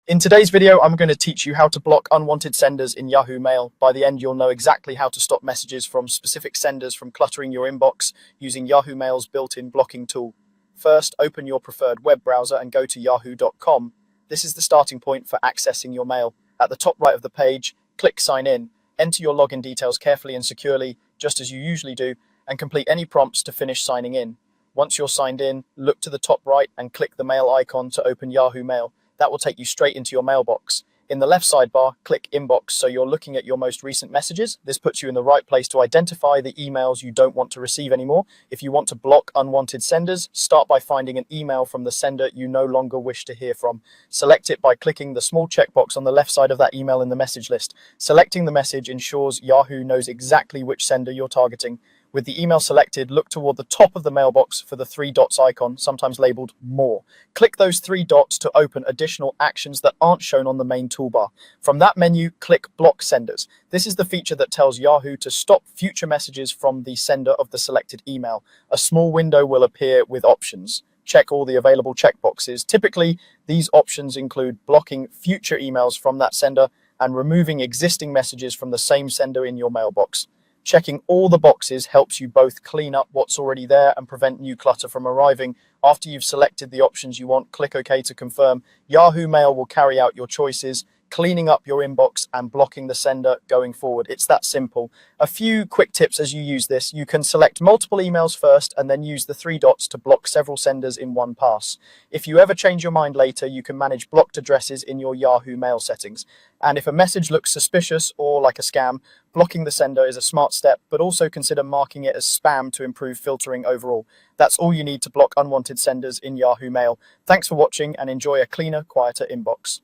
In today's video, I'm going to teach you how to block unwanted senders in Yahoo Mail. By the end, you'll know exactly how to stop messages from specific senders from cluttering your inbox using Yahoo Mail's built-in blocking tool. First, open your preferred web browser and go to yahoo.com. This is the starting point for accessing your mail. At the top right of the page, click Sign In. Enter your login details carefully and securely, just as you usually do, and complete any prompts to finish signing in. Once you're signed in, look to the top right and click the mail icon to open Yahoo Mail. That will take you straight into your mailbox. In the left sidebar, click Inbox so you're looking at your most recent messages. This puts you in the right place to identify the emails you don't want to receive anymore. If you want to block unwanted senders, start by finding an email from the sender you no longer wish to hear from. Select it by clicking the small checkbox on the left side of that email in the message list. Selecting the message ensures Yahoo knows exactly which sender you're targeting. With the email selected, look toward the top of the mailbox for the three dots icon, sometimes labeled More. Click those three dots to open additional actions that aren't shown on the main toolbar. From that menu, click Block Senders. This is the feature that tells Yahoo to stop future messages from the sender of the selected email. A small window will appear with options. Check all the available checkboxes. Typically, these options include blocking future emails from that sender and removing existing messages from the same sender in your mailbox. Checking all the boxes helps you both clean up what's already there and prevent new clutter from arriving. After you've selected the options you want, click OK to confirm. Yahoo Mail will carry out your choices, cleaning up your inbox and blocking the sender going forward. It's that simple. A few quick tips as you use this. You can select multiple emails first and then use the three dots to block several senders in one pass. If you ever change your mind later, you can manage blocked addresses in your Yahoo Mail settings. And if a message looks suspicious or like a scam, blocking the sender is a smart step, but also consider marking it as spam to improve filtering overall. That's all you need to block unwanted senders in Yahoo Mail. Thanks for watching and enjoy a cleaner, quieter inbox.